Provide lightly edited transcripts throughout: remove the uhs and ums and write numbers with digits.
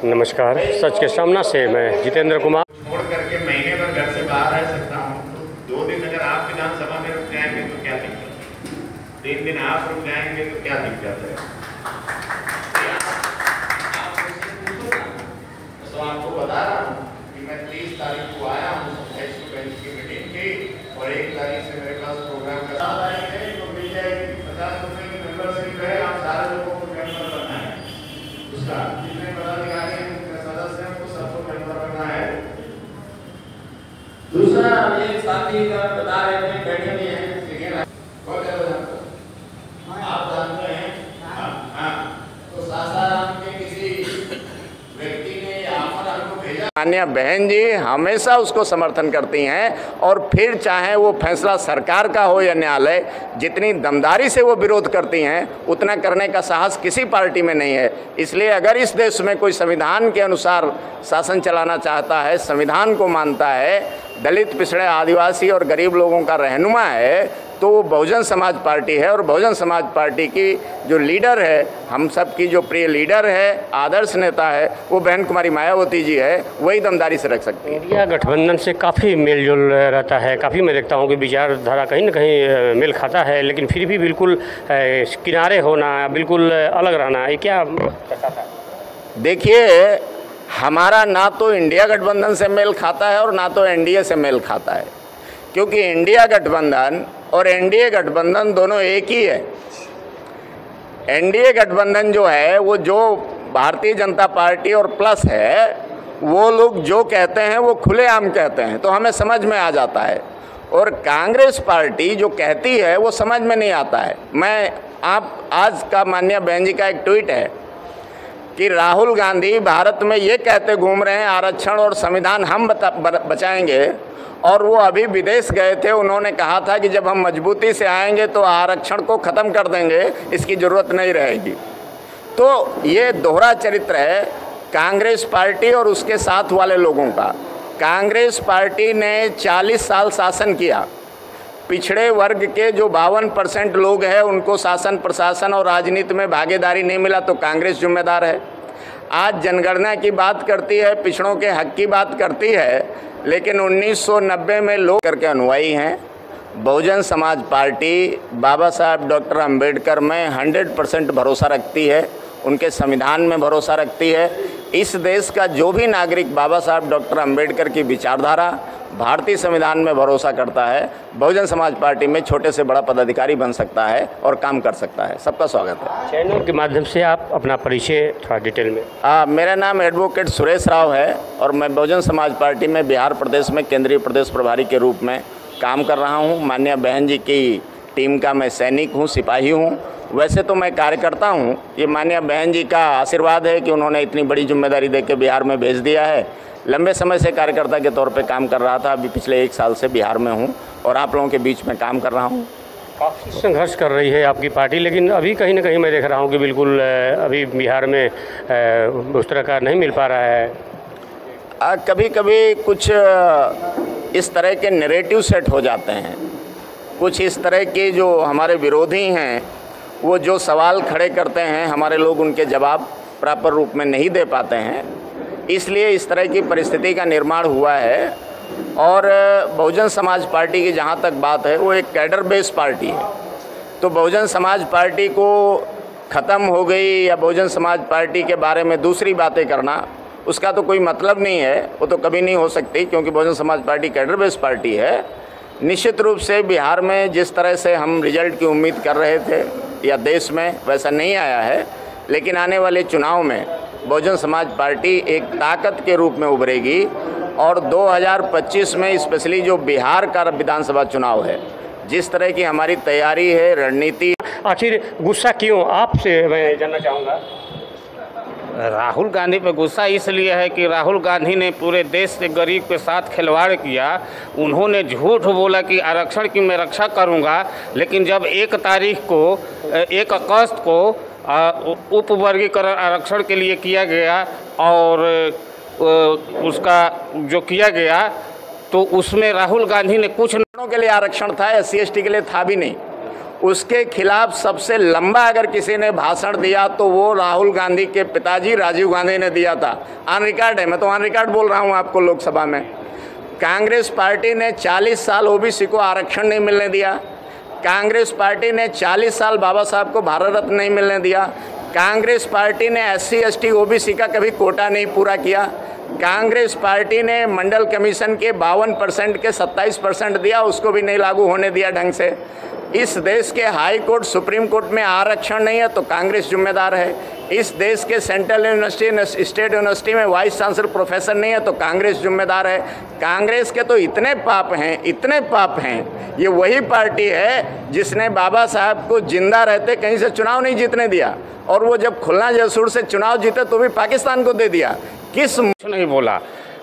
नमस्कार, सच के सामना से मैं जितेंद्र कुमार। छोड़ करके महीने भर घर से बाहर रह सकता हूँ, तो 2 दिन अगर आप विधानसभा में रुक जाएंगे तो क्या दिक्कत है? 3 दिन आप रुक जाएंगे तो क्या दिक्कत है? तो आपको बता रहा हूँ कि मैं 30 तारीख को आया हूँ बेंच की मीटिंग की, और 1 तारीख से मेरे पास प्रोग्राम का तो मिल जाएगी। 50 रुपये की मेंबरशिप है, आप सारे लोगों को मेंबर बनना है। उसका जितने पदाधिकारी सदस्य हैं उनको सबको मेंबर बनना है। दूसरा, ये साथी का बता रहे थे बैठे नहीं है, ठीक है ना? बहुत ज़्यादा आप जानते हैं। हाँ, तो सासाराम के किसी व्यक्ति ने ऑफर हमको भेजा। मान्य बहन जी हमेशा उसको समर्थन करती हैं, और फिर चाहे वो फैसला सरकार का हो या न्यायालय, जितनी दमदारी से वो विरोध करती हैं उतना करने का साहस किसी पार्टी में नहीं है। इसलिए अगर इस देश में कोई संविधान के अनुसार शासन चलाना चाहता है, संविधान को मानता है, दलित, पिछड़े, आदिवासी और गरीब लोगों का रहनुमा है, तो वो बहुजन समाज पार्टी है। और बहुजन समाज पार्टी की जो लीडर है, हम सब की जो प्रिय लीडर है, आदर्श नेता है, वो बहन कुमारी मायावती जी है, वही दमदारी से रख सकती है। इंडिया गठबंधन से काफ़ी मेलजोल रहता है, काफ़ी मैं देखता हूँ कि विचारधारा कहीं ना कहीं मेल खाता है, लेकिन फिर भी बिल्कुल किनारे होना, बिल्कुल अलग रहना, ये क्या कहता था? देखिए, हमारा ना तो इंडिया गठबंधन से मेल खाता है और ना तो एनडीए से मेल खाता है, क्योंकि इंडिया गठबंधन और एनडीए गठबंधन दोनों एक ही है। एनडीए गठबंधन जो है वो जो भारतीय जनता पार्टी और प्लस है, वो लोग जो कहते हैं वो खुलेआम कहते हैं, तो हमें समझ में आ जाता है। और कांग्रेस पार्टी जो कहती है वो समझ में नहीं आता है। मैं आप आज का माननीय बहन जी का एक ट्वीट है कि राहुल गांधी भारत में ये कहते घूम रहे हैं आरक्षण और संविधान हम बचाएंगे, और वो अभी विदेश गए थे, उन्होंने कहा था कि जब हम मजबूती से आएंगे तो आरक्षण को ख़त्म कर देंगे, इसकी ज़रूरत नहीं रहेगी। तो ये दोहरा चरित्र है कांग्रेस पार्टी और उसके साथ वाले लोगों का। कांग्रेस पार्टी ने 40 साल शासन किया, पिछड़े वर्ग के जो 52% लोग हैं उनको शासन, प्रशासन और राजनीति में भागीदारी नहीं मिला, तो कांग्रेस जिम्मेदार है। आज जनगणना की बात करती है, पिछड़ों के हक की बात करती है, लेकिन 1990 में लोग करके अनुयायी हैं। बहुजन समाज पार्टी बाबा साहब डॉक्टर अंबेडकर में 100% भरोसा रखती है, उनके संविधान में भरोसा रखती है। इस देश का जो भी नागरिक बाबा साहब डॉक्टर अंबेडकर की विचारधारा, भारतीय संविधान में भरोसा करता है, बहुजन समाज पार्टी में छोटे से बड़ा पदाधिकारी बन सकता है और काम कर सकता है। सबका स्वागत है। चैनल के माध्यम से आप अपना परिचय थोड़ा डिटेल में। मेरा नाम एडवोकेट सुरेश राव है, और मैं बहुजन समाज पार्टी में बिहार प्रदेश में केंद्रीय प्रदेश प्रभारी के रूप में काम कर रहा हूँ। माननीय बहन जी की टीम का मैं सैनिक हूँ, सिपाही हूँ। वैसे तो मैं कार्यकर्ता हूँ, ये माननीय बहन जी का आशीर्वाद है कि उन्होंने इतनी बड़ी जिम्मेदारी देकर बिहार में भेज दिया है। लंबे समय से कार्यकर्ता के तौर पे काम कर रहा था, अभी पिछले 1 साल से बिहार में हूँ और आप लोगों के बीच में काम कर रहा हूँ। काफ़ी संघर्ष कर रही है आपकी पार्टी, लेकिन अभी कहीं ना कहीं मैं देख रहा हूँ कि बिल्कुल अभी बिहार में उस तरह का नहीं मिल पा रहा है। कभी कभी कुछ इस तरह के नैरेटिव सेट हो जाते हैं, कुछ इस तरह के जो हमारे विरोधी हैं वो जो सवाल खड़े करते हैं, हमारे लोग उनके जवाब प्रॉपर रूप में नहीं दे पाते हैं, इसलिए इस तरह की परिस्थिति का निर्माण हुआ है। और बहुजन समाज पार्टी की जहाँ तक बात है, वो एक कैडर बेस्ड पार्टी है, तो बहुजन समाज पार्टी को ख़त्म हो गई या बहुजन समाज पार्टी के बारे में दूसरी बातें करना, उसका तो कोई मतलब नहीं है, वो तो कभी नहीं हो सकती, क्योंकि Bahujan Samaj party cadre based party है। निश्चित रूप से बिहार में जिस तरह से हम रिजल्ट की उम्मीद कर रहे थे या देश में, वैसा नहीं आया है, लेकिन आने वाले चुनाव में बहुजन समाज पार्टी एक ताकत के रूप में उभरेगी। और 2025 में स्पेशली जो बिहार का विधानसभा चुनाव है, जिस तरह की हमारी तैयारी है, रणनीति। आखिर गुस्सा क्यों, आपसे मैं जानना चाहूँगा। राहुल गांधी पे गुस्सा इसलिए है कि राहुल गांधी ने पूरे देश के गरीब के साथ खिलवाड़ किया। उन्होंने झूठ बोला कि आरक्षण की मैं रक्षा करूंगा, लेकिन जब 1 तारीख को 1 अगस्त को उपवर्गीकरण आरक्षण के लिए किया गया और उसका जो किया गया, तो उसमें राहुल गांधी ने कुछ के लिए आरक्षण था, SC ST के लिए था भी नहीं। उसके खिलाफ सबसे लंबा अगर किसी ने भाषण दिया तो वो राहुल गांधी के पिताजी राजीव गांधी ने दिया था। ऑन रिकॉर्ड है, मैं तो ऑन रिकॉर्ड बोल रहा हूँ आपको लोकसभा में। कांग्रेस पार्टी ने 40 साल ओबीसी को आरक्षण नहीं मिलने दिया। कांग्रेस पार्टी ने 40 साल बाबा साहब को भारत रत्न नहीं मिलने दिया। कांग्रेस पार्टी ने SC ST OBC का कभी कोटा नहीं पूरा किया। कांग्रेस पार्टी ने मंडल कमीशन के 52% के 27% दिया, उसको भी नहीं लागू होने दिया ढंग से। इस देश के हाई कोर्ट सुप्रीम कोर्ट में आरक्षण नहीं है तो कांग्रेस जिम्मेदार है। इस देश के सेंट्रल यूनिवर्सिटी स्टेट यूनिवर्सिटी में वाइस चांसलर प्रोफेसर नहीं है तो कांग्रेस जिम्मेदार है। कांग्रेस के तो इतने पाप हैं, इतने पाप हैं। ये वही पार्टी है जिसने बाबा साहब को जिंदा रहते कहीं से चुनाव नहीं जीतने दिया, और वो जब खुलना जसूर से चुनाव जीते तो भी पाकिस्तान को दे दिया। किस नहीं बोला,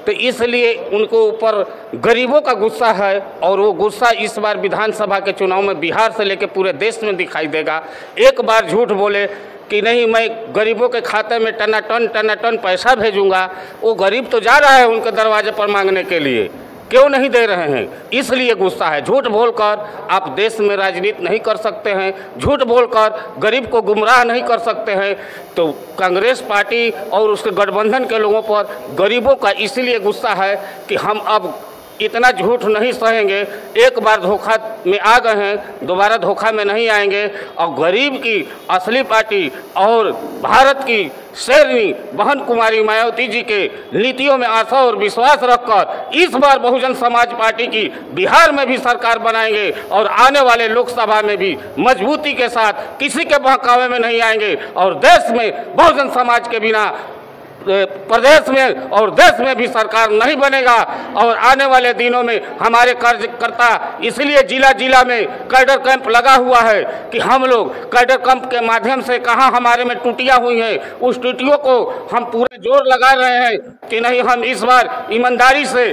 तो इसलिए उनको ऊपर गरीबों का गुस्सा है, और वो गुस्सा इस बार विधानसभा के चुनाव में बिहार से लेकर पूरे देश में दिखाई देगा। एक बार झूठ बोले कि नहीं मैं गरीबों के खाते में टनाटन पैसा भेजूंगा, वो गरीब तो जा रहा है उनके दरवाजे पर मांगने के लिए, क्यों नहीं दे रहे हैं, इसलिए गुस्सा है। झूठ बोलकर आप देश में राजनीति नहीं कर सकते हैं, झूठ बोलकर गरीब को गुमराह नहीं कर सकते हैं। तो कांग्रेस पार्टी और उसके गठबंधन के लोगों पर गरीबों का इसलिए गुस्सा है कि हम अब इतना झूठ नहीं सहेंगे। एक बार धोखा में आ गए हैं, दोबारा धोखा में नहीं आएंगे। और गरीब की असली पार्टी और भारत की शेरनी बहन कुमारी मायावती जी के नीतियों में आशा और विश्वास रखकर इस बार बहुजन समाज पार्टी की बिहार में भी सरकार बनाएंगे, और आने वाले लोकसभा में भी मजबूती के साथ किसी के बहकावे में नहीं आएंगे। और देश में बहुजन समाज के बिना प्रदेश में और देश में भी सरकार नहीं बनेगा। और आने वाले दिनों में हमारे कार्यकर्ता इसलिए जिला जिला में कैडर कैंप लगा हुआ है कि हम लोग कैडर कैंप के माध्यम से कहाँ हमारे में टूटियाँ हुई हैं, उस टूटियों को हम पूरे जोर लगा रहे हैं कि नहीं हम इस बार ईमानदारी से